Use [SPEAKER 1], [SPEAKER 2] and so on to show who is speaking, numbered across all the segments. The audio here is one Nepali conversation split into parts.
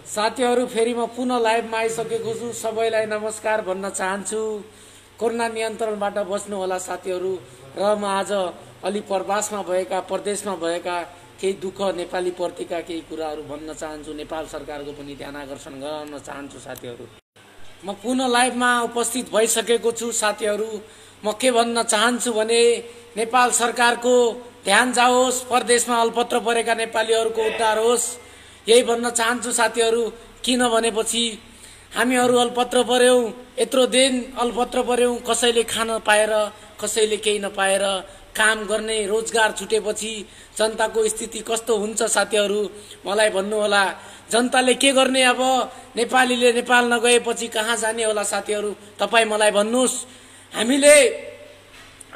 [SPEAKER 1] साथीहरु फेरि म पुनः लाइभमा आइसकेको छु। सबैलाई नमस्कार भन्न चाहन्छु। कोरोना नियन्त्रणबाट बस्नु होला साथीहरु। र म आज अलि प्रवासमा भएका प्रदेशमा भएका केही दुःख नेपाली प्रतिका केही कुराहरू भन्न चाहन्छु। नेपाल सरकारको पनि ध्यान आकर्षण गराउन चाहन्छु साथीहरु। म पुनः लाइभमा उपस्थित भइसकेको छु साथीहरु। म के भन्न चाहन्छु भने नेपाल सरकारको ध्यान जाओस्, परदेशमा अल्पत्र परेका नेपालीहरुको उद्धार होस्, यही भन्न चाहन्छु साथीहरु। किन भनेपछि हामीहरु अल्पत्र पर्यौं, यत्रो दिन अल्पत्र पर्यौं, कसैले खान पाएर कसैले केही नपाएर, काम गर्ने रोजगार छुटेपछि जनताको स्थिति कस्तो हुन्छ साथीहरु मलाई भन्नु होला। जनताले के गर्ने अब? नेपालीले नेपाल नगएपछि कहाँ जाने होला साथीहरु? तपाई मलाई भन्नुस्। हामीले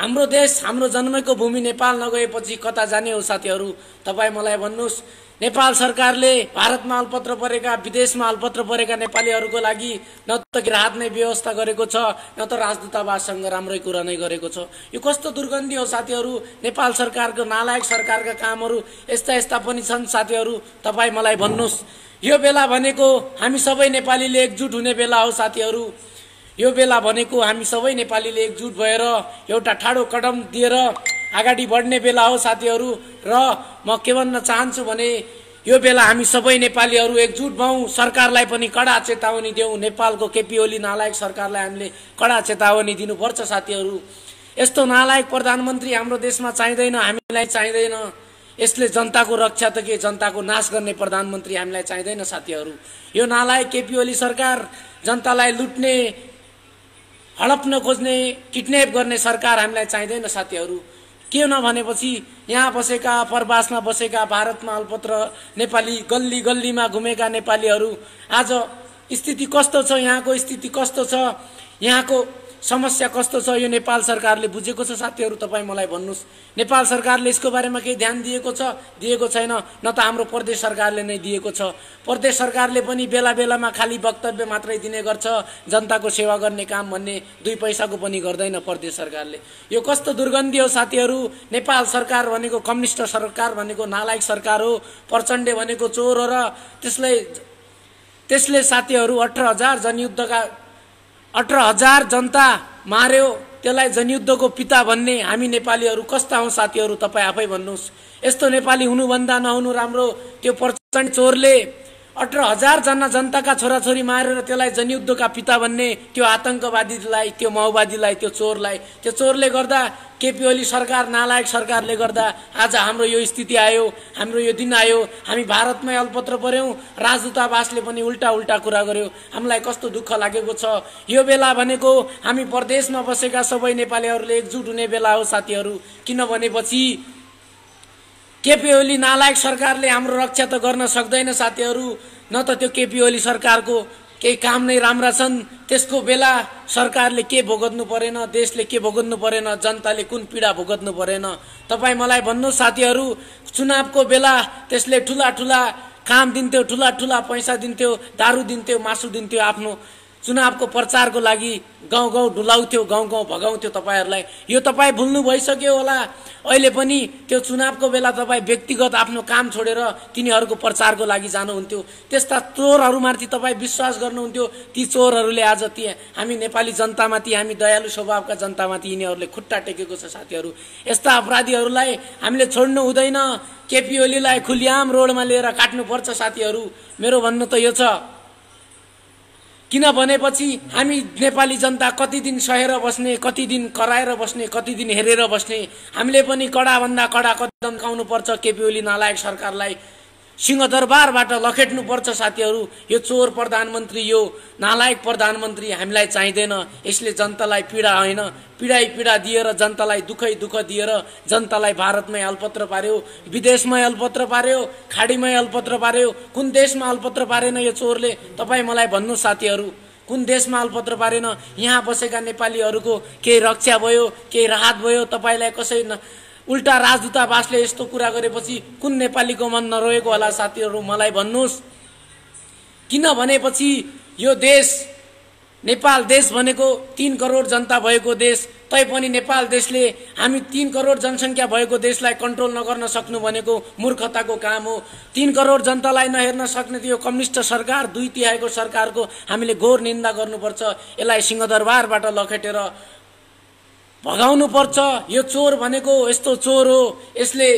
[SPEAKER 1] हाम्रो देश, हाम्रो जन्मेको भूमि नेपाल नगएपछि कता जाने हो साथीहरु? तपाई मलाई भन्नुस्। नेपाल सरकारले भारतमा अल्पत्र परेका, विदेशमा अल्पत्र परेका नेपालीहरुको लागि न त राहत नै व्यवस्था गरेको छ, न त राजदूतावाससँग राम्रै कुरा नै गरेको छ। यो कस्तो दुर्गन्धी हो साथीहरु? नेपाल सरकारको नालायक सरकारका कामहरु यस्ता यस्ता पनि छन् साथीहरु। तपाई मलाई भन्नुस्। यो बेला भनेको हामी सबै नेपालीले एकजुट हुने बेला हो साथीहरु। यो बेला भनेको हामी सबै नेपालीले एकजुट भएर एउटा ठाडो कदम दिएर अगाडि बढ्ने बेला हो साथीहरु। र म के भन्न चाहन्छु भने यो बेला हामी सबै नेपालीहरु एकजुट भौं, सरकारलाई पनि कडा चेतावनी देऊ। नेपालको केपी ओली नालायक सरकारलाई हामीले कडा चेतावनी दिनुपर्छ साथीहरु। यस्तो नालायक प्रधानमन्त्री हाम्रो देशमा चाहिँदैन, हामीलाई चाहिँदैन। यसले जनताको रक्षा त के, जनताको नाश गर्ने प्रधानमन्त्री हामीलाई चाहिँदैन साथीहरु। यो नालायक केपी ओली सरकार, जनतालाई लुट्ने, हडप्न खोज्ने, किडन्याप गर्ने सरकार हामीलाई चाहिँदैन साथीहरु। के नभनेपछि यहाँ बसेका, प्रवासमा बसेका, भारतमा अल्पत्र नेपाली, गल्ली गल्लीमा घुमेका नेपालीहरु आज स्थिति कस्तो छ, यहाँको स्थिति कस्तो छ, यहाँको समस्या कस्तो छ, यो नेपाल सरकारले बुझेको छ साथीहरु? तपाई मलाई भन्नुस्। नेपाल सरकारले यसको बारेमा केही ध्यान दिएको छ? दिएको छैन। न त हाम्रो प्रदेश सरकारले नै दिएको छ। प्रदेश सरकारले पनि बेला बेलामा खाली वक्तव्य मात्रै दिने गर्छ, जनताको सेवा गर्ने काम भन्ने 2 पैसाको पनि गर्दैन प्रदेश सरकारले। यो कस्तो दुर्गन्धी हो साथीहरु? नेपाल सरकार भनेको कम्युनिस्ट सरकार भनेको नालायक सरकार हो। प्रचण्डे भनेको चोर हो। र त्यसले साथीहरु 18,000 जनता मार्यो, त्यसलाई जनयुद्धको पिता भन्ने हामी नेपालीहरु कस्ता हौं साथीहरु? तपाई आफै भन्नुस्। यस्तो नेपाली हुनुभन्दा नहुनु राम्रो। त्यो प्रचण्ड चोरले 18,000 जना जनताका छोराछोरी मारेर त्यसलाई जनयुद्धका पिता भन्ने त्यो आतंकवादीलाई, त्यो माओवादीलाई, त्यो चोरले गर्दा, केपी ओली सरकार, नालायक सरकारले गर्दा आज हाम्रो यो स्थिति आयो, हाम्रो यो दिन आयो। हामी भारतमै अल्पत्र पर्यौं, राजदूतावासले पनि उल्टा कुरा गर्यो। हामीलाई कस्तो दुःख लागेको छ। यो बेला भनेको हामी परदेशमा बसेका सबै नेपालीहरुले एकजुट हुने बेला हो साथीहरु। किनभनेपछि केपी ओली नालायक सरकारले हाम्रो रक्षा त गर्न सक्दैन साथीहरु। न त त्यो केपी ओली सरकारको केही काम नै राम्रा छन्। त्यसको बेला सरकारले के भोग्नु परेन, देशले के भोग्नु परेन, जनताले कुन पीडा भोग्नु परेन। तपाई मलाई भन्नु साथीहरु। चुनावको बेला त्यसले ठूला काम दिन्थ्यो, ठूला पैसा दिन्थ्यो, दारू दिन्थ्यो, मासु दिन्थ्यो। आफ्नो चुनावको प्रचारको लागि गाउँ डुलाउँथ्यो, गाउँ भगाउँथ्यो तपाईहरुलाई। यो तपाई भुल्नु भइसक्यो होला। अहिले पनि त्यो चुनावको बेला तपाई व्यक्तिगत आफ्नो काम छोडेर तिनीहरुको प्रचारको लागि जानुहुन्थ्यो। त्यस्ता चोरहरुमाथि तपाई विश्वास गर्नुहुन्थ्यो। ती चोरहरुले आज ती हामी नेपाली जनतामाथि, हामी दयालु स्वभावका जनतामाथि यिनीहरुले खुट्टा टेकेको छ साथीहरु। यस्ता अपराधीहरुलाई हामीले छोड्नु हुँदैन। केपी ओलीलाई खुलियाम रोडमा लिएर काट्नुपर्छ साथीहरु। मेरो भन्नु त यो छ। किनभनेपछि हामी नेपाली जनता कति दिन सहेर बस्ने, कति दिन कराएर बस्ने, कति दिन हेरेर बस्ने? हामीले पनि कडा भन्दा कडा कदम उठाउनु पर्छ। केपी ओली नालायक सरकारलाई सिंहदरबारबाट लखेट्नु पर्छ साथीहरु। यो चोर प्रधानमन्त्री, यो नालायक प्रधानमन्त्री हामीलाई चाहिँदैन। यसले जनतालाई पीडा हैन, पीडा दिएर, जनतालाई दुःख दिएर जनतालाई भारतमै अल्पत्र पार्यो, विदेशमै अल्पत्र पार्यो, खाडीमै अल्पत्र पार्यो। कुन देशमा अल्पत्र पारेन यो चोरले? तपाई मलाई भन्नु साथीहरु। कुन देशमा अल्पत्र पारेन? यहाँ बसेका नेपालीहरुको केही रक्षा भयो, केही राहत भयो? तपाईलाई कसै उल्टा राजदूतावासले यस्तो कुरा गरेपछि कुन नेपालीको मन नरोएको होला साथीहरु? मलाई भन्नुस्। किनभनेपछि यो देश नेपाल देश भनेको 3 करोड जनता भएको देश, तैपनि नेपाल देशले हामी 3 करोड जनसङ्ख्या भएको देशलाई कन्ट्रोल नगर्न सक्नु भनेको मूर्खताको काम हो। 3 करोड जनतालाई नहेर्न सक्ने त्यो कम्युनिस्ट सरकार, 2/3 सरकारको हामीले घोर निन्दा गर्नुपर्छ। यसलाई सिंहदरबारबाट लखेटेर भगाउनु पर्छ। यो चोर भनेको यस्तो चोर हो, यसले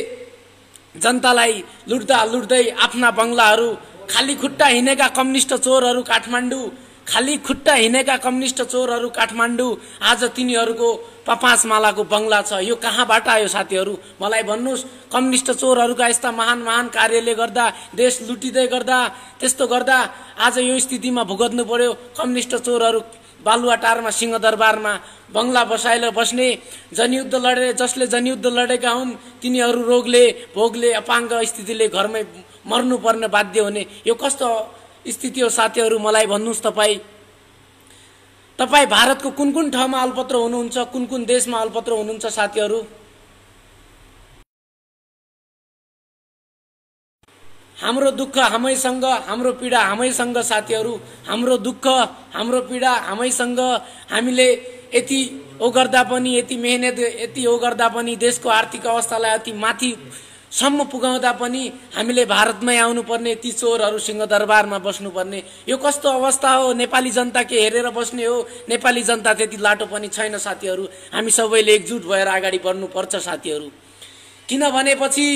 [SPEAKER 1] जनतालाई लुट्दा लुट्दै आफ्ना बंगलाहरू, खाली खुट्टा हिँडेका कम्युनिस्ट चोरहरू काठमाडौँ, खाली खुट्टा हिँडेका कम्युनिस्ट चोरहरू काठमाडौँ, आज तिनीहरूको 5 मालाको बंगला छ। यो कहाँबाट आयो साथीहरू? मलाई भन्नुहोस्। कम्युनिस्ट चोरहरूका यस्ता महान महान कार्यले गर्दा, देश लुटिँदै गर्दा, त्यस्तो गर्दा आज यो स्थितिमा भुगत्नु पर्यो। कम्युनिस्ट चोरहरू बालुवाटारमा सिंहदरबारमा बंगला बसाएर बस्ने, जनयुद्ध लडेर जसले जनयुद्ध लडेका हुन् तिनीहरू रोगले, भोगले, अपाङ्ग स्थितिले घरमै मर्नुपर्ने बाध्य हुने। यो कस्तो स्थिति हो साथीहरू? मलाई भन्नुहोस्। तपाईँ भारतको कुन कुन ठाउँमा अल्पत्र हुनुहुन्छ, कुन कुन देशमा अल्पत्र हुनुहुन्छ साथीहरू? हाम्रो दुःख हामीसँग, हाम्रो पीडा हामीसँग साथीहरू। हाम्रो दुःख, हाम्रो पीडा हामीसँग। हामीले यति ओ गर्दा पनि, यति मेहनत यति ओ गर्दा पनि, देशको आर्थिक अवस्थालाई अति माथिसम्म पुगाउँदा पनि हामीले भारतमै आउनुपर्ने, ती चोरहरू सिंहदरबारमा बस्नुपर्ने। यो कस्तो अवस्था हो? नेपाली जनता के हेरेर बस्ने हो? नेपाली जनता त्यति लाटो पनि छैन साथीहरू। हामी सबैले एकजुट भएर अगाडि बढ्नुपर्छ साथीहरू। किनभनेपछि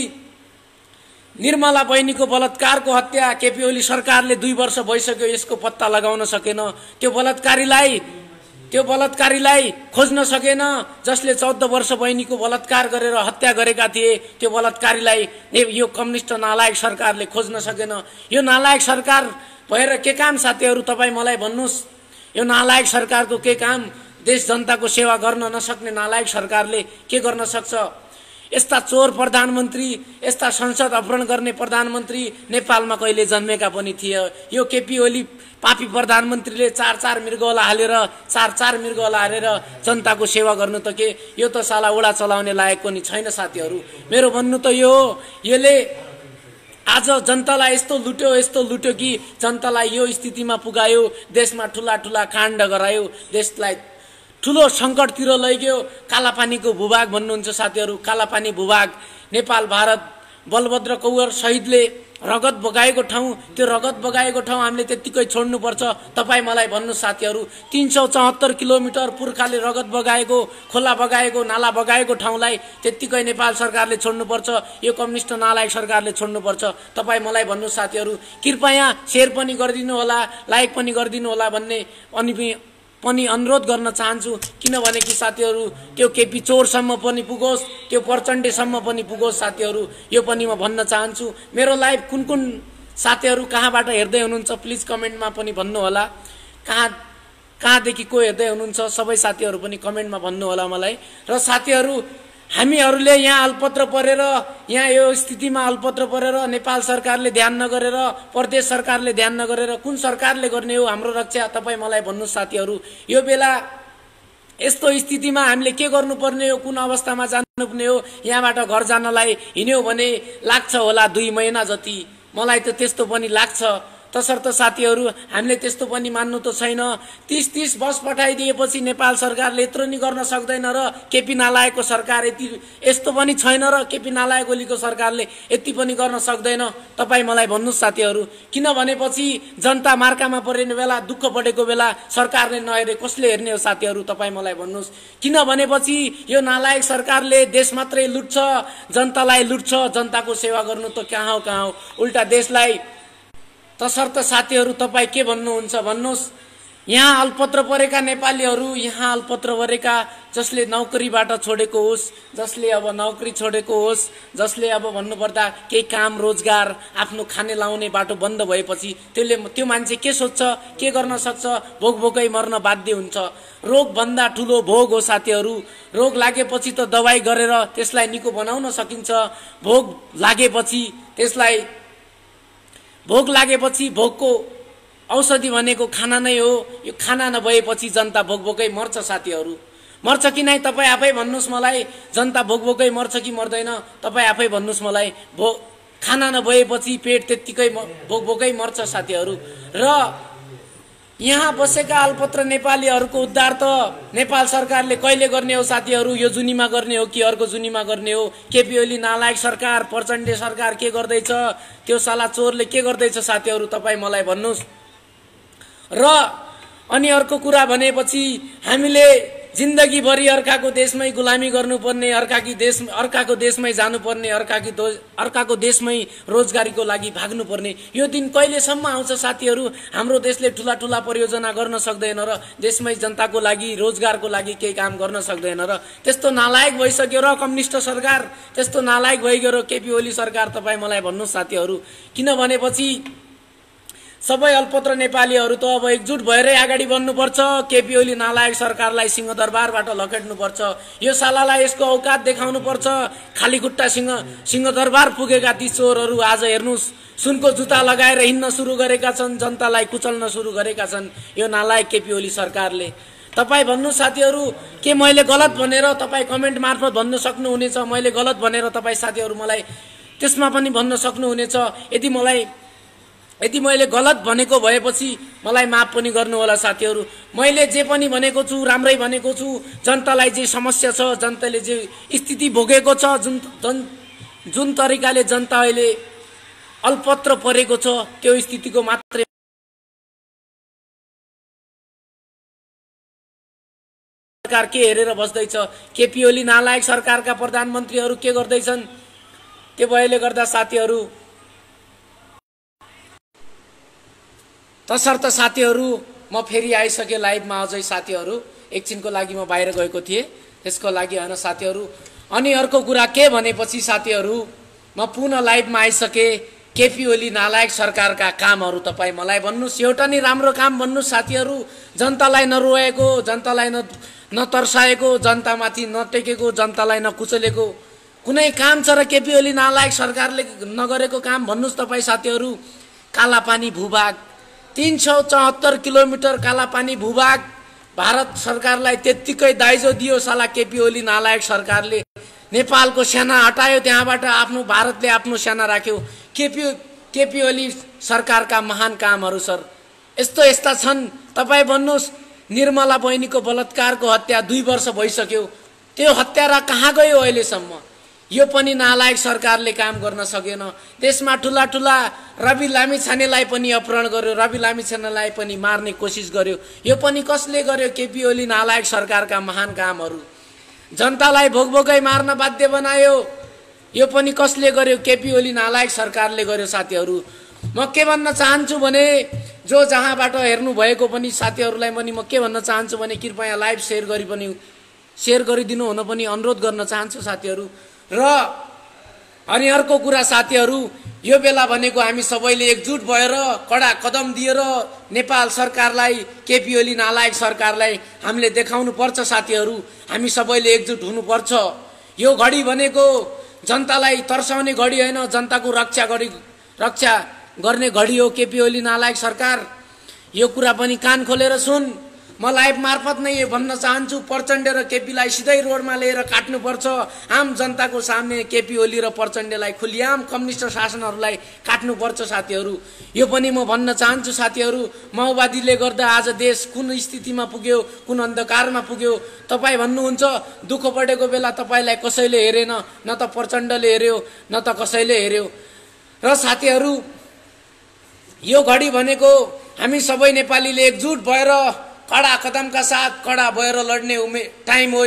[SPEAKER 1] निर्मला बहिनीको बलात्कारको हत्या केपी ओली सरकारले 2 वर्ष भइसक्यो यसको पत्ता लगाउन सकेन। त्यो बलात्कारीलाई खोज्न सकेन। जसले 14 वर्ष बहिनीको बलात्कार गरेर हत्या गरेका थिए, त्यो बलात्कारीलाई यो कम्युनिस्ट नालायक सरकारले खोज्न सकेन। यो नालायक सरकार भएर के काम साथीहरू? तपाईँ मलाई भन्नुहोस्। यो नालायक सरकारको के काम? देश जनताको सेवा गर्न नसक्ने नालायक सरकारले के गर्न सक्छ? यस्ता चोर प्रधानमन्त्री, यस्ता संसद अपहरण गर्ने प्रधानमन्त्री नेपालमा कहिले जन्मेका पनि थिए। यो केपी ओली पापी प्रधानमन्त्रीले 4 मृगौला हालेर, 4 मृगौला हालेर जनताको सेवा गर्नु त के? यो त साला उडा चलाउने लायक पनि छैन साथीहरू। मेरो भन्नु त यो हो। यसले आज जनतालाई यस्तो लुट्यो कि जनतालाई यो स्थितिमा पुगायो। देशमा ठुला ठुला काण्ड गरायो, देशलाई ठुलो संकटतिर लैग्यो। कालापानीको भूभाग भन्नुहुन्छ साथीहरू। कालापानी भूभाग नेपाल भारत बलभद्र कौर शहीदले रगत बगाएको ठाउँ, त्यो रगत बगाएको ठाउँ हामीले त्यतिकै छोड्नुपर्छ। तपाईँ मलाई भन्नुहोस् साथीहरू। 374 किलोमिटर पुर्खाले रगत बगाएको, खोला बगाएको, नाला बगाएको ठाउँलाई त्यतिकै नेपाल सरकारले छोड्नुपर्छ। यो कम्युनिस्ट नालायक सरकारले छोड्नुपर्छ। तपाईँ मलाई भन्नुहोस् साथीहरू। कृपया शेयर पनि गरिदिनु होला, लाइक पनि गरिदिनु होला भन्ने पनि अनुरोध गर्न चाहन्छु। किनभने कि साथीहरू त्यो केपी चोरसम्म पनि पुगोस्, त्यो प्रचण्डेसम्म पनि पुगोस् साथीहरू। यो पनि म भन्न चाहन्छु। मेरो लाइभ कुन कुन साथीहरू कहाँबाट हेर्दै हुनुहुन्छ प्लिज कमेन्टमा पनि भन्नु होला। कहाँदेखि को हेर्दै हुनुहुन्छ सबै साथीहरू पनि कमेन्टमा भन्नु होला मलाई। र साथीहरू हामीहरूले यहाँ अल्पत्र परेर, यहाँ यो स्थितिमा अल्पत्र परेर नेपाल सरकारले ध्यान नगरेर, प्रदेश सरकारले ध्यान नगरेर कुन सरकारले गर्ने हो हाम्रो रक्षा? तपाईँ मलाई भन्नुहोस् साथीहरू। यो बेला यस्तो स्थितिमा हामीले के गर्नुपर्ने हो, कुन अवस्थामा जानुपर्ने हो? यहाँबाट घर जानलाई हिँड्यो भने लाग्छ होला 2 महिना जति। मलाई त त्यस्तो पनि लाग्छ। तसर्थ साथीहरू हामीले त्यस्तो पनि मान्नु त छैन। 30 बस पठाइदिएपछि नेपाल सरकारले यत्रो नि गर्न सक्दैन र केपी नालायकको सरकार यस्तो पनि छैन र केपी नालायक ओलीको सरकारले यति पनि गर्न सक्दैन। तपाईँ मलाई भन्नुहोस् साथीहरू। किनभनेपछि जनता मार्कामा परेको बेला, दुःख परेको बेला सरकारले नहेरे कसले हेर्ने हो साथीहरू? तपाईँ मलाई भन्नुहोस्। किनभनेपछि यो नालायक सरकारले देश मात्रै लुट्छ, जनतालाई लुट्छ। जनताको सेवा गर्नु त कहाँ हो, उल्टा देशलाई। तसर्थ साथीहरू तपाईँ के भन्नुहुन्छ भन्नुहोस्। यहाँ अल्पत्र परेका नेपालीहरू, यहाँ अल्पत्र परेका जसले नौकरीबाट छोडेको होस्, जसले अब नौकरी छोडेको होस्, जसले अब भन्नुपर्दा केही काम रोजगार आफ्नो खाने लाउने बाटो बन्द भएपछि त्यो मान्छे के सोच्छ, के गर्न सक्छ? भोकै मर्न बाध्य हुन्छ। रोग भन्दा ठुलो भोग हो साथीहरू। रोग लागेपछि त दबाई गरेर त्यसलाई निको बनाउन सकिन्छ। भोग लागेपछि भोगको औषधि भनेको खाना नै हो। यो खाना नभएपछि जनता भोकै मर्छ साथीहरू। मर्छ कि नै? तपाईँ आफै भन्नुहोस् मलाई। जनता भोकै मर्छ कि मर्दैन? तपाईँ आफै भन्नुहोस् मलाई। खाना नभएपछि पेट त्यत्तिकै भोकै मर्छ साथीहरू। र यहाँ बसेका अल्पत्र नेपालीहरूको उद्धार त नेपाल सरकारले कहिले गर्ने हो साथीहरू? यो जुनीमा गर्ने हो कि अर्को जुनीमा गर्ने हो? केपी ओली नालायक सरकार, प्रचण्ड सरकार के गर्दैछ? त्यो साला चोरले के गर्दैछ साथीहरू? तपाईँ मलाई भन्नुहोस्। र अनि अर्को कुरा भनेपछि हामीले जिन्दगीभरि अर्काको देशमै गुलामी गर्नुपर्ने, अर्काको देशमै जानुपर्ने, अर्काको देशमै रोजगारीको लागि भाग्नुपर्ने यो दिन कहिलेसम्म आउँछ साथीहरू? हाम्रो देशले ठुला ठुला परियोजना गर्न सक्दैन र देशमै जनताको लागि, रोजगारको लागि केही काम गर्न सक्दैन र त्यस्तो नालायक भइसक्यो र कम्युनिस्ट सरकार, त्यस्तो नालायक भइगयो र केपी ओली सरकार। तपाईँ मलाई भन्नुहोस् साथीहरू, किनभनेपछि सबै अल्पत्र नेपालीहरू त अब एकजुट भएरै अगाडि बढ्नुपर्छ। केपी ओली नालायक सरकारलाई सिंहदरबारबाट लखेट्नुपर्छ। यो सालालाई यसको औकात देखाउनुपर्छ। खाली खुट्टा सिंहदरबार पुगेका ती चोरहरू आज हेर्नुहोस्, सुनको जुत्ता लगाएर हिँड्न सुरु गरेका छन्, जनतालाई कुचल्न सुरु गरेका छन् यो नालायक केपी ओली सरकारले। तपाईँ भन्नु साथीहरू, के मैले गलत भनेर तपाईँ कमेन्ट मार्फत भन्न सक्नुहुनेछ? मैले गलत भनेर तपाईँ साथीहरू मलाई त्यसमा पनि भन्न सक्नुहुनेछ। यदि मैले गलत भनेको भएपछि मलाई माफ पनि गर्नुहोला साथीहरू। मैले जे पनि भनेको छु राम्रै भनेको छु। जनतालाई जे समस्या छ, जनताले जे स्थिति भोगेको छ, जुन तरिकाले जनता अहिले अल्पत्र परेको छ, त्यो स्थितिको मात्रै सरकार के हेरेर बस्दैछ? केपी ओली नालायक सरकारका प्रधानमन्त्रीहरू के गर्दैछन्? त्यो भएले गर्दा साथीहरू, तसर्थ साथीहरू म फेरि आइसकेँ लाइभमा। अझै साथीहरू एकछिनको लागि म बाहिर गएको थिएँ, त्यसको लागि होइन साथीहरू। अनि अर्को कुरा के भनेपछि साथीहरू, म पुनः लाइभमा आइसकेँ। केपी ओली नालायक सरकारका कामहरू तपाईँ मलाई भन्नुहोस्। एउटा नि राम्रो काम भन्नुहोस् साथीहरू। जनतालाई नरोएको, जनतालाई नतर्साएको, जनतामाथि नटेकेको, जनतालाई नकुचलेको कुनै काम छ र केपी ओली नालायक सरकारले नगरेको काम भन्नुहोस् तपाईँ साथीहरू। कालापानी भूभाग 374 किलोमिटर कालापानी भूभाग भारत सरकारलाई त्यत्तिकै दाइजो दियो साला केपी ओली नालायक सरकारले। नेपालको सेना हटायो, त्यहाँबाट आफ्नो भारतले आफ्नो सेना राख्यो। केपी ओली सरकारका महान कामहरू सर यस्ता छन्। तपाईँ भन्नुहोस्, निर्मला बहिनीको बलात्कारको हत्या 2 वर्ष भइसक्यो, त्यो हत्यारा कहाँ गयो अहिलेसम्म? यो पनि नालायक सरकारले काम गर्न सकेन। देशमा ठुला ठुला रवि लामिछानेलाई पनि अपहरण गर्यो, रवि लामिछानेलाई पनि मार्ने कोसिस गर्यो। यो पनि कसले गर्यो? केपी ओली नालायक सरकारका महान कामहरू। जनतालाई भोकभोकै मार्न बाध्य बनायो, यो पनि कसले गर्यो? केपी ओली नालायक सरकारले गर्यो साथीहरू। म के भन्न चाहन्छु भने, जो जहाँबाट हेर्नु भएको पनि साथीहरूलाई पनि म के भन्न चाहन्छु भने, कृपया लाइभ सेयर गरिदिनु हुन पनि अनुरोध गर्न चाहन्छु साथीहरू। र अनि अर्को कुरा साथीहरू, यो बेला भनेको हामी सबैले एकजुट भएर कडा कदम दिएर नेपाल सरकारलाई, केपी ओली नालायक सरकारलाई हामीले देखाउनु पर्छ साथीहरू। हामी सबैले एकजुट हुनुपर्छ। यो घडी भनेको जनतालाई तर्साउने घडी होइन, जनताको रक्षा गर्ने घडी हो केपी ओली नालायक सरकार। यो कुरा पनि कान खोलेर सुन। म लाइभ मार्फत नै यो भन्न चाहन्छु, प्रचण्ड र केपीलाई सिधै रोडमा लिएर काट्नुपर्छ। आम जनताको सामने केपी ओली र प्रचण्डलाई खुलियाम कम्युनिस्ट शासनहरूलाई काट्नुपर्छ साथीहरू। यो पनि म भन्न चाहन्छु साथीहरू। माओवादीले गर्दा आज देश कुन स्थितिमा पुग्यो, कुन अन्धकारमा पुग्यो। तपाईँ भन्नुहुन्छ दुःख परेको बेला तपाईँलाई कसैले हेरेन, न त प्रचण्डले हेर्यो न त कसैले हेर्यो। र साथीहरू, यो घडी भनेको हामी सबै नेपालीले एकजुट भएर कडा कदमका साथ कडा भएर लड्ने टाइम हो।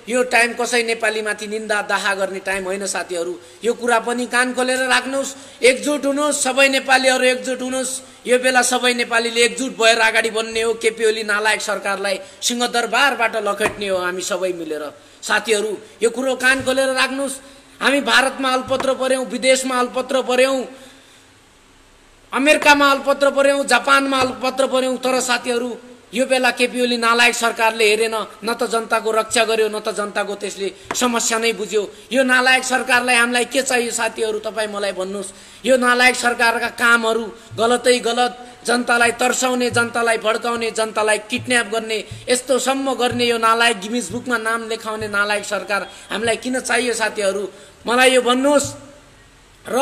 [SPEAKER 1] यो टाइम कसै नेपालीमाथि निन्दा दाहा गर्ने टाइम होइन साथीहरू। यो कुरा पनि कान खोलेर राख्नुहोस्। एकजुट हुनुहोस्, सबै नेपालीहरू एकजुट हुनुहोस्। यो बेला सबै नेपालीले एकजुट भएर अगाडि बढ्ने हो। केपी ओली नालायक सरकारलाई सिंहदरबारबाट लखेट्ने हो हामी सबै मिलेर साथीहरू। यो कुरो कान खोलेर राख्नुहोस्। हामी भारतमा अल्पत्र पर्यौँ, विदेशमा अल्पत्र पर्यौँ, अमेरिकामा अल्पत्र पर्यौँ, जापानमा अल्पत्र पर्यौँ, तर साथीहरू यो बेला केपी ओली नालायक सरकारले हेरेन, न त जनताको रक्षा गर्यो, न त जनताको त्यसले समस्या नै बुझ्यो। यो नालायक सरकारलाई हामीलाई के चाहियो साथीहरू? तपाईँ मलाई भन्नुहोस्। यो नालायक सरकारका कामहरू गलतै गलत, जनतालाई तर्साउने, जनतालाई भड्काउने, जनतालाई किडन्याप गर्ने, यस्तो सम्म गर्ने यो नालायक गिनिज बुकमा नाम लेखाउने नालायक सरकार हामीलाई किन चाहियो साथीहरू? मलाई यो भन्नुहोस्। र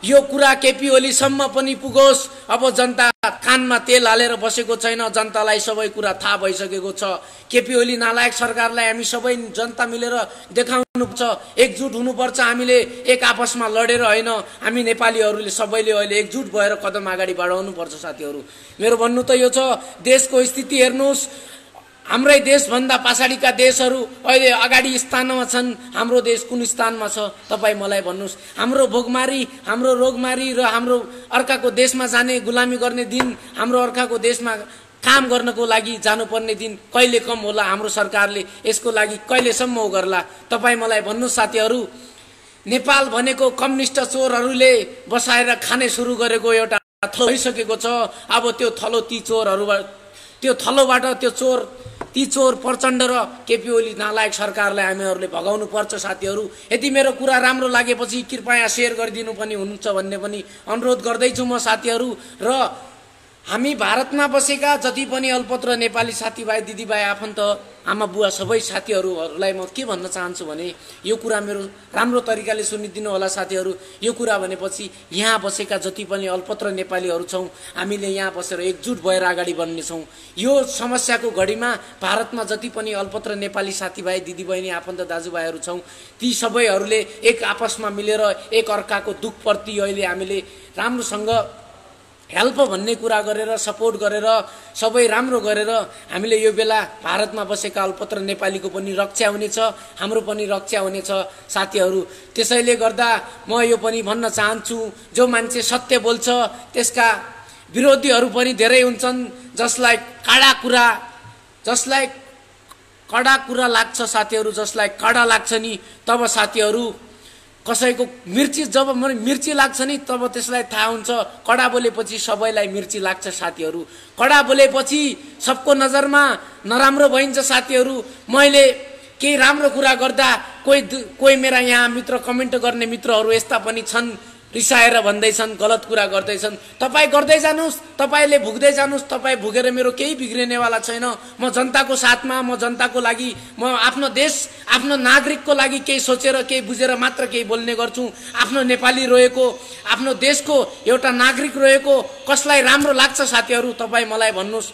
[SPEAKER 1] यो कुरा केपी ओलीसम्म पनि पुगोस्। अब जनता कानमा तेल हालेर बसेको छैन, जनतालाई सबै कुरा थाहा भइसकेको छ। केपी ओली नालायक सरकारलाई हामी सबै जनता मिलेर देखाउनुपर्छ, एकजुट हुनुपर्छ। हामीले एक आपसमा लडेर होइन, हामी नेपालीहरूले सबैले अहिले एकजुट भएर कदम अगाडि बढाउनुपर्छ। साथीहरू, मेरो भन्नु त यो छ, देशको स्थिति हेर्नुहोस्, हाम्रै देशभन्दा पछाडिका देशहरू अहिले अगाडि स्थानमा छन्। हाम्रो देश कुन स्थानमा छ तपाईँ मलाई भन्नुहोस्। हाम्रो भोगमारी, हाम्रो रोगमारी र हाम्रो अर्काको देशमा जाने, गुलामी गर्ने दिन, हाम्रो अर्काको देशमा काम गर्नको लागि जानुपर्ने दिन कहिले कम होला? हाम्रो सरकारले यसको लागि कहिलेसम्म हो गर्ला? तपाईँ मलाई भन्नुहोस्। साथीहरू, नेपाल भनेको कम्युनिस्ट चोरहरूले बसाएर खाने सुरु गरेको एउटा थलो भइसकेको छ। अब त्यो थलो त्यो थलोबाट ती चोर प्रचण्ड र केपी ओली नालायक सरकारलाई हामीहरूले भगाउनु पर्छ। साथीहरू, यदि मेरो कुरा राम्रो लागेपछि कृपया सेयर गरिदिनु पनि हुन्छ भन्ने पनि अनुरोध गर्दैछु म। साथीहरू, र हामी भारतमा बसेका जति पनि अल्पत्र नेपाली साथीभाइ, दिदीभाइ, आफन्त, आमा बुवा सबै साथीहरूलाई म के भन्न चाहन्छु भने, यो कुरा मेरो राम्रो तरिकाले सुनिदिनु होला। साथीहरू, यो कुरा भनेपछि यहाँ बसेका जति पनि अल्पत्र नेपालीहरू छौँ, हामीले यहाँ बसेर एकजुट भएर अगाडि बढ्नेछौँ। यो समस्याको घडीमा भारतमा जति पनि अल्पत्र नेपाली साथीभाइ, दिदीबहिनी, आफन्त, दाजुभाइहरू छौँ, ती सबैहरूले एक आपसमा मिलेर एक अर्काको दुःखप्रति अहिले हामीले राम्रोसँग हेल्प भन्ने कुरा गरेर, सपोर्ट गरेर, सबै राम्रो गरेर हामीले यो बेला भारतमा बसेका अल्पत्र नेपालीको पनि रक्षा हुनेछ, हाम्रो पनि रक्षा हुनेछ। साथीहरू, त्यसैले गर्दा म यो पनि भन्न चाहन्छु, जो मान्छे सत्य बोल्छ त्यसका विरोधीहरू पनि धेरै हुन्छन्, जसलाई कडा कुरा लाग्छ। साथीहरू, जसलाई कडा लाग्छ नि, तब साथीहरू कसैको जब मिर्ची लाग्छ नि, तब त्यसलाई थाहा हुन्छ कडा बोलेपछि सबैलाई मिर्ची लाग्छ। साथीहरू, कडा बोलेपछि सबको नजरमा नराम्रो भइन्छ। साथीहरू, मैले केही राम्रो कुरा गर्दा कोही मेरा यहाँ मित्र, कमेन्ट गर्ने मित्रहरू यस्ता पनि छन्, रिसाएर भन्दैछन्, गलत कुरा गर्दैछन्। तपाईँ गर्दै जानुहोस्, तपाईँले भुग्दै जानुहोस्। तपाईँ भुगेर मेरो केही बिग्रिनेवाला छैन। म जनताको साथमा, म जनताको लागि, म आफ्नो देश, आफ्नो नागरिकको लागि केही सोचेर, केही बुझेर मात्र केही बोल्ने गर्छु। आफ्नो नेपाली रहेको, आफ्नो देशको एउटा नागरिक रहेको कसलाई राम्रो लाग्छ? साथीहरू, तपाईँ मलाई भन्नुहोस्।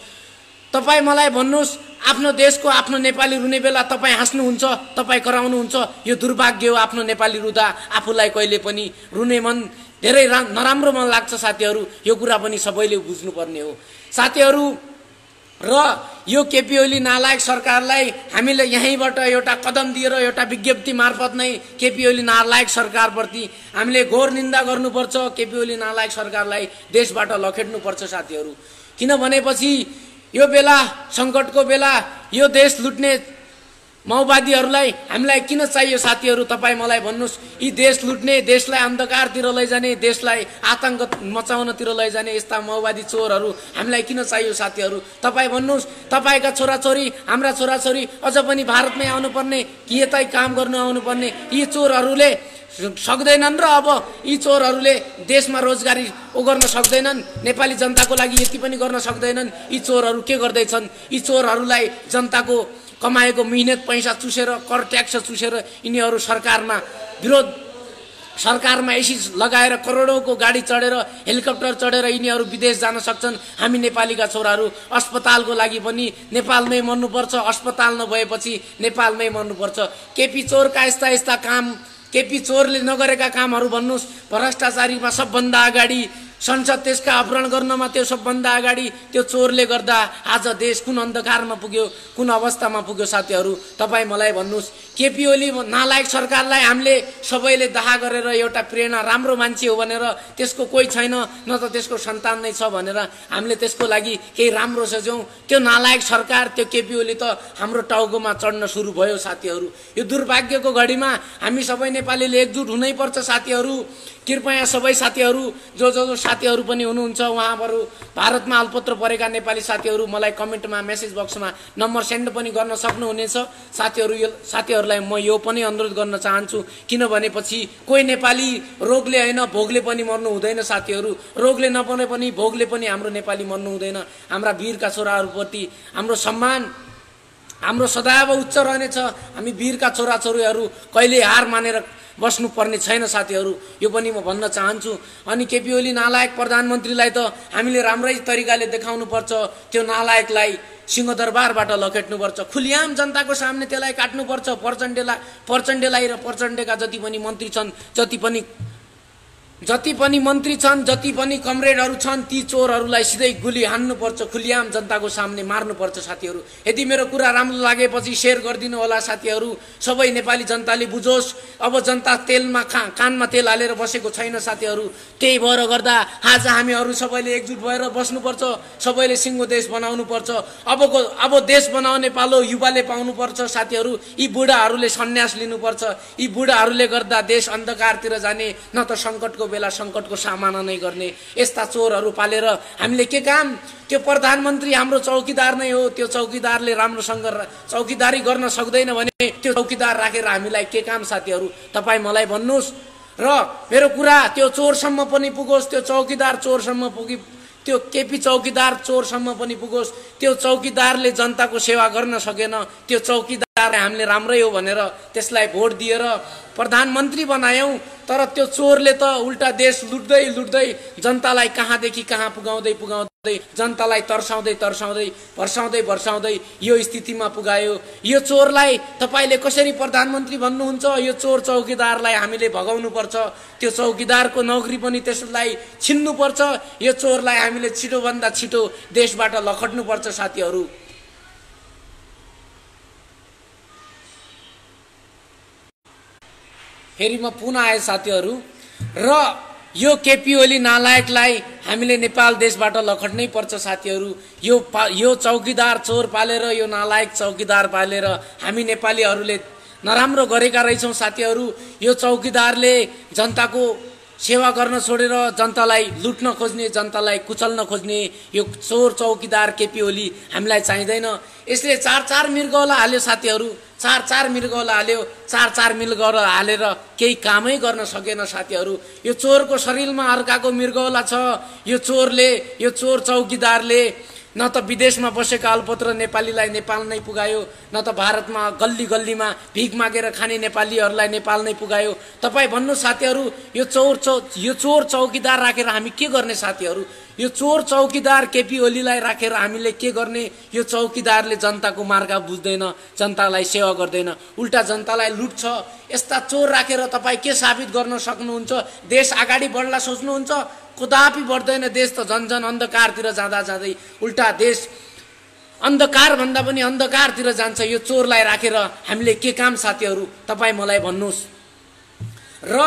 [SPEAKER 1] आफ्नो देशको, आफ्नो नेपाली रुने बेला तपाईँ हाँस्नुहुन्छ, तपाईँ कराउनुहुन्छ। यो दुर्भाग्य हो। आफ्नो नेपाली रुँदा आफूलाई कहिले पनि रुने मन, धेरै नराम्रो मन लाग्छ। साथीहरू, यो कुरा पनि सबैले बुझ्नुपर्ने हो। साथीहरू, र यो केपी ओली नालायक सरकारलाई हामीले यहीँबाट एउटा कदम दिएर, एउटा विज्ञप्ति मार्फत नै केपी ओली नालायक सरकारप्रति हामीले घोर निन्दा गर्नुपर्छ। केपी ओली नालायक सरकारलाई देशबाट लखेट्नुपर्छ। साथीहरू, किनभनेपछि यो बेला, सङ्कटको बेला, यो देश लुट्ने माओवादीहरूलाई हामीलाई किन चाहियो? साथीहरू, तपाईँ मलाई भन्नुहोस्। यी देश लुट्ने, देशलाई अन्धकारतिर लैजाने, देशलाई आतङ्क मचाउनतिर लैजाने यस्ता माओवादी चोरहरू हामीलाई किन चाहियो? साथीहरू, तपाईँ भन्नुहोस्। तपाईँका छोराछोरी, हाम्रा छोराछोरी अझ पनि भारतमै आउनुपर्ने, कि यतै काम गर्नु आउनुपर्ने यी चोरहरूले सक्दैनन्। र अब यी चोरहरूले देशमा रोजगारी गर्न सक्दैनन्, नेपाली जनताको लागि यति पनि गर्न सक्दैनन्। यी चोरहरू के गर्दैछन्? यी चोरहरूलाई जनताको कमाएको मिहिनेत पैसा चुसेर, कर ट्याक्स चुसेर यिनीहरू सरकारमा एसी लगाएर करोडौँको गाडी चढेर, हेलिकप्टर चढेर यिनीहरू विदेश जान सक्छन्। हामी नेपालीका छोराहरू अस्पतालको लागि पनि नेपालमै मर्नुपर्छ। अस्पताल नभएपछि नेपालमै मर्नुपर्छ। केपी चोरका यस्ता काम, केपी चोरले नगरेका कामहरू भन्नुहोस्। भ्रष्टाचारीमा सबभन्दा अगाडि, संसद त्यसका अपहरण गर्नमा त्यो सबभन्दा अगाडि त्यो चोरले गर्दा आज देश कुन अन्धकारमा पुग्यो, कुन अवस्थामा पुग्यो? साथीहरू, तपाईँ मलाई भन्नुहोस्। केपी ओली नालायक सरकारलाई हामीले सबैले दाह गरेर एउटा प्रेरणा, राम्रो मान्छे हो भनेर, त्यसको कोही छैन, न त त्यसको सन्तान नै छ भनेर हामीले त्यसको लागि केही राम्रो सोच्यौँ। त्यो नालायक सरकार, त्यो केपी ओली त हाम्रो टाउकोमा चढ्न सुरु भयो। साथीहरू, यो दुर्भाग्यको घडीमा हामी सबै नेपालीले एकजुट हुनैपर्छ। साथीहरू, कृपया सबै साथीहरू, जो साथीहरू पनि हुनुहुन्छ, उहाँहरू भारतमा अल्पत्र परेका नेपाली साथीहरू, मलाई कमेन्टमा, मेसेज बक्समा नम्बर सेन्ड पनि गर्न सक्नुहुनेछ। साथीहरूलाई म यो पनि अनुरोध गर्न चाहन्छु, किनभनेपछि कोही नेपाली रोगले होइन, भोगले पनि मर्नु हुँदैन। साथीहरू, रोगले नपर्ने पनि, भोगले पनि हाम्रो नेपाली मर्नु हुँदैन। हाम्रा वीरका छोराहरूप्रति हाम्रो सम्मान, हाम्रो सदैव उच्च रहनेछ। हामी वीरका छोराछोरीहरू कहिले हार मानेर बस्नुपर्ने छैन साथीहरू, यो पनि म भन्न चाहन्छु। अनि केपी ओली नालायक प्रधानमन्त्रीलाई त हामीले राम्रै तरिकाले देखाउनुपर्छ, त्यो नालायकलाई सिंहदरबारबाट लखेट्नुपर्छ, खुलियाम जनताको सामने त्यसलाई काट्नुपर्छ। प्रचण्डलाई र प्रचण्डका जति पनि मन्त्री छन्, जति पनि मन्त्री छन्, जति पनि कमरेडहरू छन्, ती चोरहरूलाई सिधै गुली हान्नुपर्छ, खुलियाम जनताको सामने मार्नुपर्छ साथीहरू। यदि मेरो कुरा राम्रो लागेपछि सेयर गरिदिनु होला साथीहरू, सबै नेपाली जनताले बुझोस्। अब जनता तेलमा कानमा तेल हालेर बसेको छैन साथीहरू। त्यही भएर गर्दा आज हामीहरू सबैले एकजुट भएर बस्नुपर्छ, सबैले सिङ्गो देश बनाउनुपर्छ। अब देश बनाउने पालो युवाले पाउनुपर्छ साथीहरू। यी बुढाहरूले सन्यास लिनुपर्छ, यी बुढाहरूले गर्दा देश अन्धकारतिर जाने, न त सङ्कटको बेला सङ्कटको सामना नै गर्ने यस्ता चोरहरू पालेर हामीले के काम? त्यो प्रधानमन्त्री हाम्रो चौकीदार नै हो, त्यो चौकीदारले राम्रोसँग चौकीदारी गर्न सक्दैन भने त्यो चौकीदार राखेर हामीलाई के काम साथीहरू? तपाईँ मलाई भन्नुहोस्। र मेरो कुरा त्यो चोरसम्म पनि पुगोस्, त्यो चौकीदार चोरसम्म पुगी, त्यो केपी चौकीदार चोरसम्म पनि पुगोस्। त्यो चौकीदारले जनताको सेवा गर्न सकेन, त्यो चौकीदार हामीले राम्रै हो भनेर त्यसलाई भोट दिएर प्रधानमन्त्री बनायौँ, तर त्यो चोरले त उल्टा देश लुट्दै लुट्दै जनतालाई कहाँदेखि कहाँ पुगाउँदै जनतालाई वर्षाउँदै यो स्थितिमा पुगायो। यो चोरलाई तपाईले कसरी प्रधानमन्त्री भन्नुहुन्छ? यो चोर चौकीदारलाई हामीले भगाउनुपर्छ, त्यो चौकीदारको नौकरी पनि त्यसलाई छिन्नुपर्छ। यो चोरलाई हामीले छिटोभन्दा छिटो देशबाट लखट्नुपर्छ साथीहरू। फेरि म पुनः आए साथीहरू, र यो केपी ओली नालायकलाई हामीले नेपाल देशबाट लखट्नै पर्छ साथीहरू। यो चौकीदार चोर पालेर, यो नालायक चौकीदार पालेर हामी नेपालीहरूले नराम्रो गरेका रहेछौँ साथीहरू। यो चौकीदारले जनताको सेवा गर्न छोडेर जनतालाई लुट्न खोज्ने, जनतालाई कुचल्न खोज्ने यो चोर चौकीदार केपी ओली हामीलाई चाहिँदैन। यसले चार मृगौला हाल्यो साथीहरू, चार मृगौला हाल्यो, चार मृगौला हालेर केही कामै गर्न सकेन साथीहरू। यो चोरको शरीरमा अर्काको मृगौला छ। यो चोर चौकीदारले न त विदेशमा बसेका अल्पत्र नेपालीलाई नेपाल नै पुगायो, न त भारतमा गल्ली गल्लीमा भिख मागेर खाने नेपालीहरूलाई नेपाल नै पुगायो। तपाईँ भन्नु साथीहरू, यो चोर चौकीदार राखेर हामी के गर्ने साथीहरू? यो चोर चौकीदार केपी ओलीलाई राखेर हामीले के गर्ने? यो चौकीदारले जनताको मार्ग बुझ्दैन, जनतालाई सेवा गर्दैन, उल्टा जनतालाई लुट्छ। यस्ता चोर राखेर तपाईँ के साबित गर्न सक्नुहुन्छ? देश अगाडि बढ्ला सोच्नुहुन्छ? कदापि बढ्दैन। देश त झन्झन अन्धकारतिर जाँदै उल्टा देश अन्धकार भन्दा पनि अन्धकारतिर जान्छ। यो चोरलाई राखेर हामीले के काम साथीहरू? तपाईँ मलाई भन्नुहोस्। र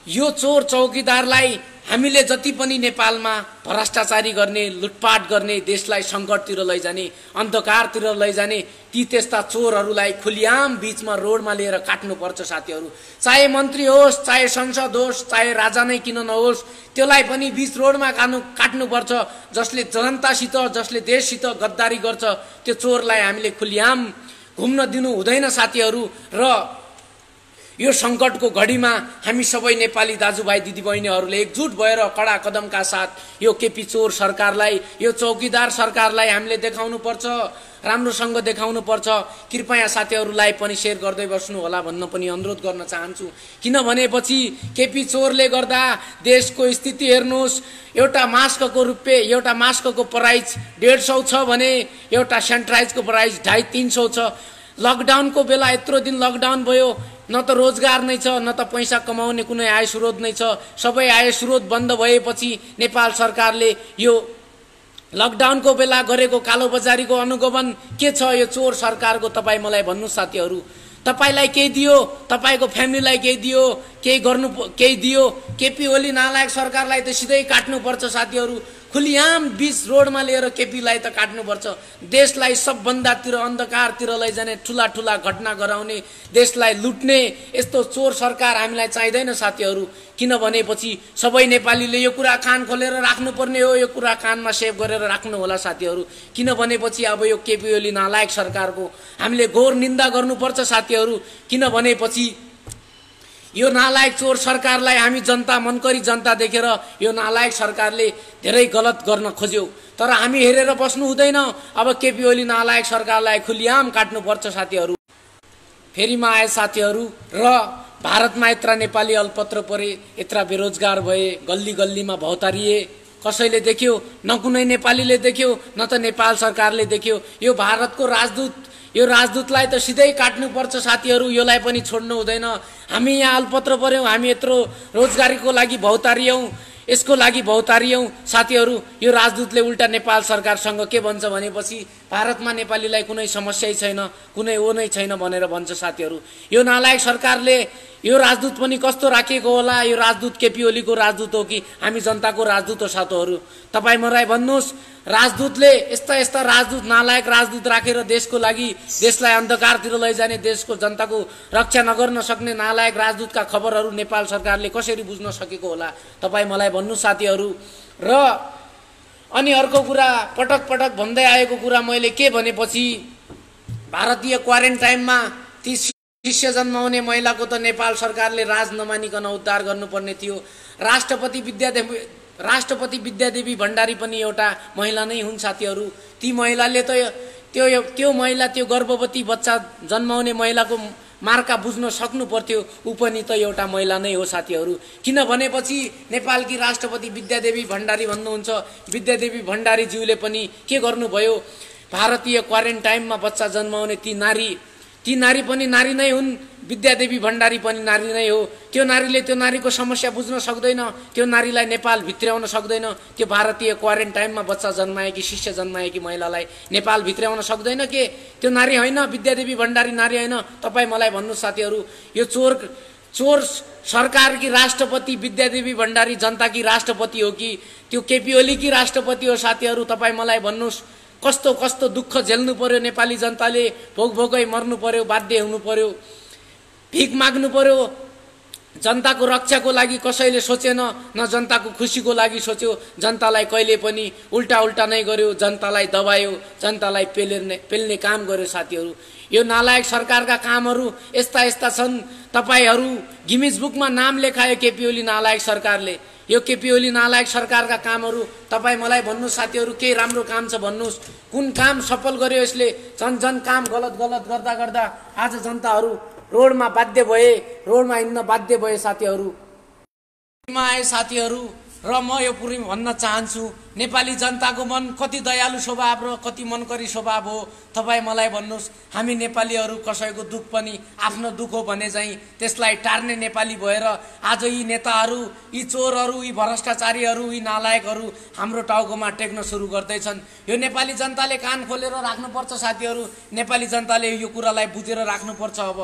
[SPEAKER 1] यो चोर चौकीदारलाई हामीले जति पनि नेपालमा भ्रष्टाचारी गर्ने, लुटपाट गर्ने, देशलाई सङ्कटतिर लैजाने, अन्धकारतिर लैजाने ती त्यस्ता चोरहरूलाई खुलियाम बीचमा रोडमा लिएर काट्नुपर्छ साथीहरू। चाहे मन्त्री होस्, चाहे संसद होस्, चाहे राजा नै किन नहोस्, त्यसलाई पनि बीच रोडमा काट्नुपर्छ। जसले जनतासित, जसले देशसित गद्दारी गर्छ, त्यो चोरलाई हामीले खुलियाम घुम्न दिनु हुँदैन साथीहरू। र यो सङ्कटको घडीमा हामी सबै नेपाली दाजुभाइ दिदीबहिनीहरूले एकजुट भएर कडा कदमका साथ यो केपी चोर सरकारलाई, यो चौकीदार सरकारलाई हामीले देखाउनुपर्छ, राम्रोसँग देखाउनुपर्छ। कृपया साथीहरूलाई पनि सेयर गर्दै बस्नु होला भन्न पनि अनुरोध गर्न चाहन्छु। किनभनेपछि केपी चोरले गर्दा देशको स्थिति हेर्नुहोस्। एउटा मास्कको प्राइस 150 छ भने एउटा सेनिटाइजरको प्राइस 250-300 छ। लकडाउनको बेला यत्रो दिन लकडाउन भयो, न त रोजगार नै छ, न त पैसा कमाउने कुनै आय स्रोत नै छ। सबै आय स्रोत बन्द भएपछि नेपाल सरकारले यो लकडाउनको बेला गरेको कालोबजारीको अनुगमन के छ? यो चोर सरकारको तपाईँ मलाई भन्नु साथीहरू। तपाईलाई केही दियो, तपाईको फ्यामिलीलाई केही दियो, केही दियो। केपी ओली नालायक सरकारलाई त सिधै काट्नुपर्छ साथीहरू। खुलियाम बीच रोडमा लिएर केपीलाई त काट्नुपर्छ। देशलाई सबभन्दातिर अन्धकारतिर लैजाने, ठुला ठुला घटना गराउने, देशलाई लुट्ने यस्तो चोर सरकार हामीलाई चाहिँदैन साथीहरू। किनभनेपछि सबै नेपालीले यो कुरा कान खोलेर राख्नुपर्ने हो, यो कुरा कानमा सेभ गरेर राख्नु होला साथीहरू। किनभनेपछि अब यो केपी ओली नालायक सरकारको हामीले घोर निन्दा गर्नुपर्छ साथीहरू। किनभनेपछि यो नालायक चोर सरकारलाई हामी जनता, मनकरी जनता देखेर यो नालायक सरकारले धेरै गलत गर्न खोज्यो, तर हामी हेरेर बस्नु हुँदैन। अब केपी ओली नालायक सरकारलाई खुलियाम काट्नुपर्छ साथीहरू। फेरि म आए साथीहरू, र भारतमा यत्रा नेपाली अल्पत्र परे, यत्रा बेरोजगार भए, गल्ली गल्लीमा भौतारिए, कसैले देख्यो न कुनै नेपालीले देख्यो न त नेपाल सरकारले देख्यो। यो भारतको राजदूत, यो राजदूतलाई त सिधै काट्नुपर्छ साथीहरू, योलाई पनि छोड्नु हुँदैन। हामी यहाँ अल्पत्र पर्यौँ, हामी यत्रो रोजगारीको लागि भौतारियौँ, यसको लागि भौतारियौँ साथीहरू। यो राजदूतले उल्टा नेपाल सरकारसँग के भन्छ भनेपछि भारतमा नेपालीलाई कुनै समस्यै छैन, कुनै ओ नै छैन भनेर भन्छ साथीहरू। यो नालायक सरकारले, यो राजदूत पनि कस्तो राखिएको होला? यो राजदूत केपी ओलीको राजदूत हो कि हामी जनताको राजदूत हो साथीहरू? तपाईँ मलाई भन्नुहोस्, राजदूतले यस्ता यस्ता राजदूत, नालायक राजदूत राखेर देशको लागि, देशलाई अन्धकारतिर लैजाने, देशको जनताको रक्षा नगर्न सक्ने नालायक राजदूतका खबरहरू नेपाल सरकारले कसरी बुझ्न सकेको होला? तपाईँ मलाई भन्नु साथीहरू। र अनि अर्को कुरा, पटक पटक भन्दै आएको कुरा मैले के भनेपछि भारतीय क्वारेन्टाइनमा ती शिष्य जन्माउने महिलाको त नेपाल सरकारले राज नमानिकन उद्धार गर्नुपर्ने थियो। राष्ट्रपति विद्यादेवी भण्डारी पनि एउटा महिला नै हुन् साथीहरू। ती महिलाले त त्यो महिला, त्यो गर्भवती बच्चा जन्माउने महिलाको मार्का बुझ्न सक्नु पर्थ्यो। ऊ पनि त एउटा महिला नै हो साथीहरू। किन भनेपछि नेपालकी राष्ट्रपति विद्यादेवी भण्डारी भन्नुहुन्छ, विद्यादेवी भण्डारीज्यूले पनि के गर्नुभयो? भारतीय क्वारेन्टाइनमा बच्चा जन्माउने ती नारी पनि नारी नै हुन्, विद्यादेवी भण्डारी पनि नारी नै हो। त्यो नारीले त्यो नारीको समस्या बुझ्न सक्दैन, त्यो नारीलाई नेपाल भित्र्याउन सक्दैन। त्यो भारतीय क्वारेन्टाइनमा बच्चा जन्माएकी, शिष्य जन्माएकी महिलालाई नेपाल भित्र्याउन सक्दैन के? त्यो नारी होइन, विद्यादेवी भण्डारी नारी होइन। तपाईँ मलाई भन्नु साथीहरू, यो चोर सरकारकी राष्ट्रपति विद्यादेवी भण्डारी जनताकी राष्ट्रपति हो कि त्यो केपी ओलीकी राष्ट्रपति हो साथीहरू? तपाईँ मलाई भन्नुहोस्, कस्तो कस्तो दुःख झेल्नु पर्यो नेपाली जनताले, भोकै मर्नु पर्यो, बाध्य हुनु पर्यो, भिख माग्नु पर्यो। जनताको रक्षाको लागि कसैले सोचेन, न जनताको खुसीको लागि सोच्यो। जनतालाई कहिले पनि उल्टा नै गर्यो, जनतालाई दबायो, जनतालाई पेल्ने काम गर्यो साथीहरू। यो नालायक सरकारका कामहरू यस्ता छन्। तपाईहरू गिनिज बुकमा नाम लेखायो केपी ओली नालायक सरकारले। यो केपी ओली नालायक सरकारका कामहरू तपाईँ मलाई भन्नु साथीहरू, के राम्रो काम छ भन्नुहोस्? कुन काम सफल गर्यो यसले? जन काम गलत गर्दा आज जनताहरू रोडमा हिँड्न बाध्य भए साथीहरू। र म यो पुरै भन्न चाहन्छु, नेपाली जनताको मन कति दयालु स्वभाव र कति मनकरी स्वभाव हो। तपाईँ मलाई भन्नुहोस्, हामी नेपालीहरू कसैको दुःख पनि आफ्नो दुःख हो भने चाहिँ त्यसलाई टार्ने नेपाली भएर आज यी नेताहरू, यी चोरहरू, यी भ्रष्टाचारीहरू, यी नालायकहरू हाम्रो टाउकोमा टेक्न सुरु गर्दैछन्। यो नेपाली जनताले कान खोलेर राख्नुपर्छ साथीहरू। नेपाली जनताले यो कुरालाई बुझेर राख्नुपर्छ। अब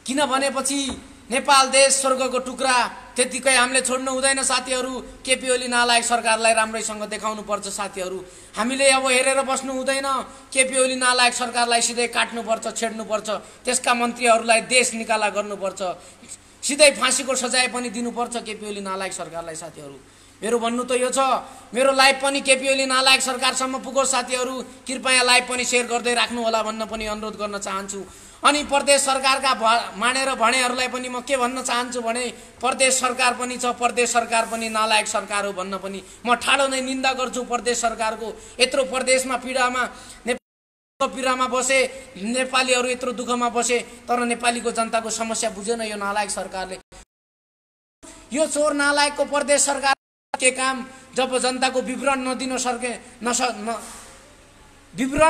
[SPEAKER 1] किन भनेपछि नेपाल देश स्वर्गको टुक्रा, त्यतिकै हामीले छोड्नु हुँदैन साथीहरू। केपी ओली नालायक सरकारलाई राम्रैसँग देखाउनु पर्छ साथीहरू। हामीले अब हेरेर बस्नु हुँदैन। केपी ओली नालायक सरकारलाई सिधै काट्नुपर्छ, छेड्नुपर्छ। त्यसका मन्त्रीहरूलाई देश निकाला गर्नुपर्छ, सिधै फाँसीको सजाय पनि दिनुपर्छ केपी ओली नालायक सरकारलाई साथीहरू। मेरो भन्नु त यो छ। मेरो लाइभ पनि केपी ओली नालायक सरकारसम्म पुगोस् साथीहरू। कृपया लाइभ पनि सेयर गर्दै राख्नु होला भन्न पनि अनुरोध गर्न चाहन्छु। अनि प्रदेश सरकारका मानेर भनेहरूलाई पनि म के भन्न चाहन्छु भने, प्रदेश सरकार पनि छ, प्रदेश सरकार पनि नालायक सरकार हो भन्न पनि म ठाडो नै निन्दा गर्छु प्रदेश सरकारको। यत्रो प्रदेशमा पीडामा बसे नेपालीहरू, यत्रो दुःखमा बसे, तर नेपालीको जनताको समस्या बुझेन यो नालायक सरकारले। यो चोर नालायकको प्रदेश सरकार के काम? जब जनताको विवरण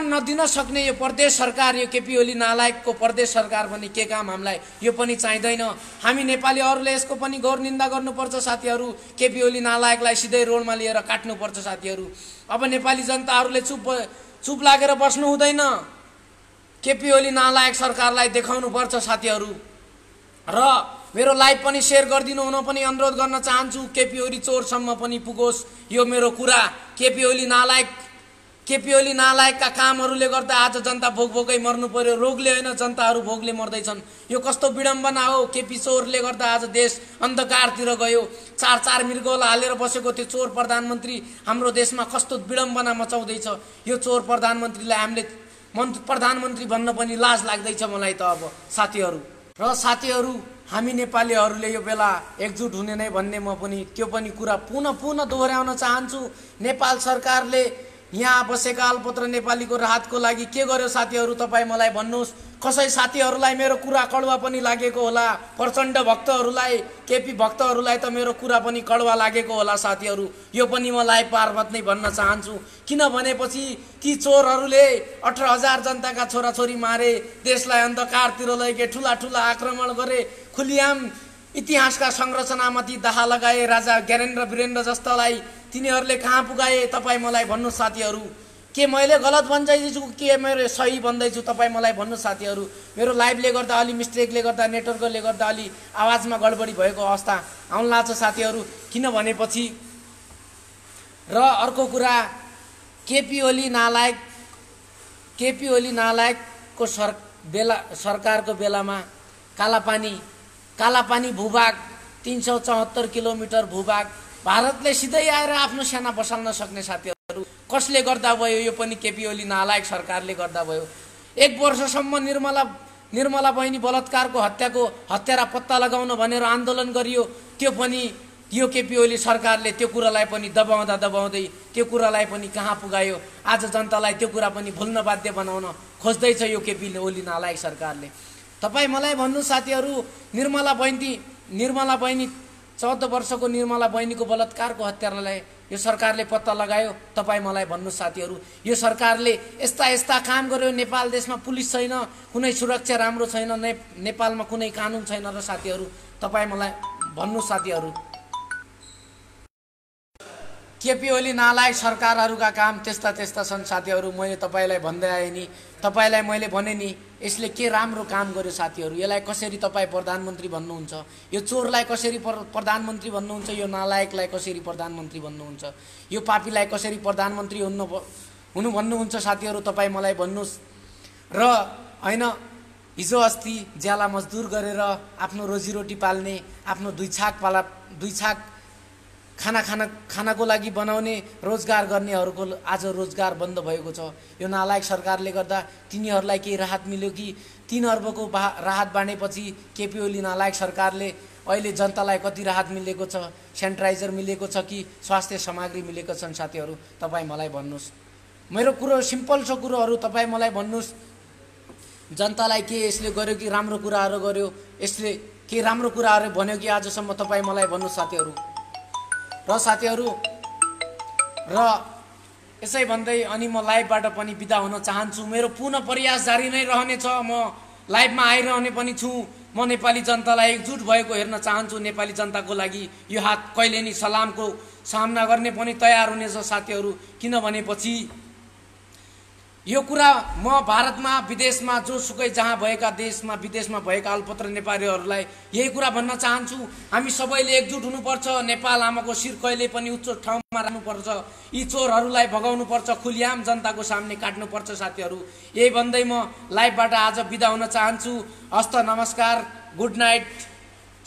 [SPEAKER 1] नदिन सक्ने यो प्रदेश सरकार, यो केपी ओली नालायकको प्रदेश सरकार पनि के काम? हामीलाई यो पनि चाहिँदैन। हामी नेपालीहरूले यसको पनि गौर निन्दा गर्नुपर्छ साथीहरू। केपी ओली नालायकलाई सिधै रोडमा लिएर काट्नुपर्छ साथीहरू। अब नेपाली जनताहरूले चुप लागेर बस्नु हुँदैन। केपी ओली नालायक सरकारलाई देखाउनु पर्छ साथीहरू। र मेरो लाइभ पनि सेयर गरिदिनु हुन पनि अनुरोध गर्न चाहन्छु। केपी ओली चोरसम्म पनि पुगोस् यो मेरो कुरा। केपी ओली नालायकका कामहरूले गर्दा आज जनता भोकै मर्नु पर्यो। रोगले होइन, जनताहरू भोगले मर्दैछन्। यो कस्तो विडम्बना हो? केपी चोरले गर्दा आज देश अन्धकारतिर गयो। चार मृगौला हालेर बसेको त्यो चोर प्रधानमन्त्री हाम्रो देशमा कस्तो विडम्बना मचाउँदैछ। यो चोर प्रधानमन्त्रीलाई हामीले प्रधानमन्त्री भन्न पनि लाज लाग्दैछ मलाई त अब साथीहरू। र साथीहरू, हामी नेपालीहरूले यो बेला एकजुट हुने नै भन्ने म पनि त्यो पनि कुरा पुनः दोहोर्याउन चाहन्छु। नेपाल सरकारले यहाँ बसेका अल्पत्र नेपालीको राहतको लागि के गर्यो साथीहरू तपाईँ मलाई भन्नुहोस्। कसै साथीहरूलाई मेरो कुरा कडुवा पनि लागेको होला, प्रचण्ड भक्तहरूलाई, केपी भक्तहरूलाई त मेरो कुरा पनि कडुवा लागेको होला साथीहरू। यो पनि म लाइभ मार्फत नै भन्न चाहन्छु। किनभनेपछि ती चोरहरूले 18,000 जनताका छोराछोरी मारे, देशलाई अन्धकारतिर लैगे, ठुला ठुला आक्रमण गरे, खुलियाम इतिहासका संरचनामा ती दाहा लगाए, राजा ज्ञानेन्द्र वीरेन्द्र जस्तालाई तिनीहरूले कहाँ पुगाए तपाईँ मलाई भन्नुहोस् साथीहरू। के मैले गलत भन्दैछु के मेरो सही भन्दैछु तपाईँ मलाई भन्नुहोस् साथीहरू। मेरो लाइभले गर्दा अलि मिस्टेकले गर्दा नेटवर्कले गर्दा अलि आवाजमा गडबडी भएको अवस्था आउन लाग्छ साथीहरू। किनभनेपछि र अर्को कुरा, केपी ओली नालायकको सरकारको बेलामा कालापानी भूभाग 374 किलोमिटर भूभाग भारतले सिधै आएर आफ्नो सेना बसाल्न सक्ने साथीहरू कसले गर्दा भयो? यो पनि केपी ओली नालायक सरकारले गर्दा भयो। 1 वर्षसम्म निर्मला बहिनी बलात्कारको हत्यारा पत्ता लगाउन भनेर आन्दोलन गरियो। त्यो पनि यो केपी ओली सरकारले त्यो कुरालाई पनि दबाउँदै त्यो कुरालाई पनि कहाँ पुगायो। आज जनतालाई त्यो कुरा पनि भुल्न बाध्य बनाउन खोज्दैछ यो केपी ओली नालायक सरकारले। तपाईँ मलाई भन्नु साथीहरू, निर्मला बहिनी 14 वर्षको निर्मला बहिनीको बलात्कारको हत्यारालाई यो सरकारले पत्ता लगायो। तपाईँ मलाई भन्नु साथीहरू, यो सरकारले यस्ता काम गर्यो। नेपाल देशमा पुलिस छैन, कुनै सुरक्षा राम्रो छैन, नेपालमा कुनै कानुन छैन र साथीहरू तपाईँ मलाई भन्नु साथीहरू। केपी ओली नालायक सरकारहरूका काम त्यस्ता छन् साथीहरू। मैले तपाईँलाई भन्दै आएँ नि, तपाईँलाई मैले भने नि यसले के राम्रो काम गर्यो साथीहरू। यसलाई कसरी तपाईँ प्रधानमन्त्री भन्नुहुन्छ? यो चोरलाई कसरी प्रधानमन्त्री भन्नुहुन्छ? यो नालायकलाई कसरी प्रधानमन्त्री भन्नुहुन्छ? यो पापीलाई कसरी प्रधानमन्त्री हुनु भन्नुहुन्छ साथीहरू तपाईँ मलाई भन्नुहोस्। र होइन, हिजो अस्ति ज्याला मजदुर गरेर आफ्नो रोजीरोटी पाल्ने, आफ्नो दुई छाक खानाको लागि बनाउने, रोजगार गर्नेहरूको आज रोजगार बन्द भएको छ। यो नालायक सरकारले गर्दा तिनीहरूलाई केही राहत मिल्यो कि? 3 अर्बको राहत बाँडेपछि केपी ओली नालायक सरकारले अहिले जनतालाई कति राहत मिलेको छ? सेनिटाइजर मिलेको छ कि स्वास्थ्य सामग्री मिलेको छन् साथीहरू तपाईँ मलाई भन्नुहोस्। मेरो कुरो सिम्पल छ कुरोहरू, तपाईँ मलाई भन्नुहोस्। जनतालाई के यसले गर्यो कि राम्रो कुराहरू गर्यो? यसले के राम्रो कुराहरू भन्यो कि आजसम्म तपाईँ मलाई भन्नुहोस् साथीहरू। र साथीहरू र यसै भन्दै अनि म लाइभबाट पनि बिदा हुन चाहन्छु। मेरो पुनः प्रयास जारी नै रहनेछ। म लाइभमा आइरहने पनि छु। म नेपाली जनतालाई एकजुट भएको हेर्न चाहन्छु। नेपाली जनताको लागि यो हात कहिले नि सलामको सामना गर्ने पनि तयार हुनेछ साथीहरू। किनभनेपछि यो कुरा म भारतमा विदेशमा जोसुकै जहाँ भएका देशमा विदेशमा भएका अल्पत्र नेपालीहरूलाई यही कुरा भन्न चाहन्छु। हामी सबैले एकजुट हुनुपर्छ। नेपाल आमाको शिर कहिले पनि उच्च ठाउँमा राख्नुपर्छ। यी चोरहरूलाई भगाउनुपर्छ, खुलियाम जनताको सामने काट्नुपर्छ साथीहरू। यही भन्दै म लाइभबाट आज बिदा हुन चाहन्छु। हस्त नमस्कार, गुड नाइट,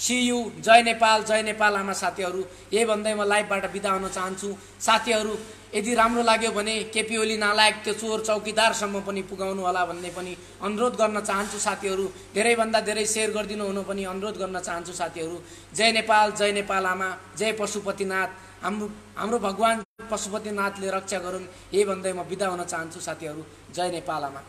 [SPEAKER 1] सी यू, जय नेपाल आमा साथीहरू। यही भन्दै म लाइभबाट बिदा हुन चाहन्छु साथीहरू। यदि राम्रो लाग्यो भने केपी ओली नालायक त्यो चोर चौकीदारसम्म पनि पुगाउनु होला भन्ने पनि अनुरोध गर्न चाहन्छु साथीहरू। धेरैभन्दा धेरै सेयर गरिदिनु हुन पनि अनुरोध गर्न चाहन्छु साथीहरू। जय नेपाल आमा, जय पशुपतिनाथ। हाम्रो भगवान पशुपतिनाथले रक्षा गरून्। यही भन्दै म बिदा हुन चाहन्छु साथीहरू। जय नेपाल आमा।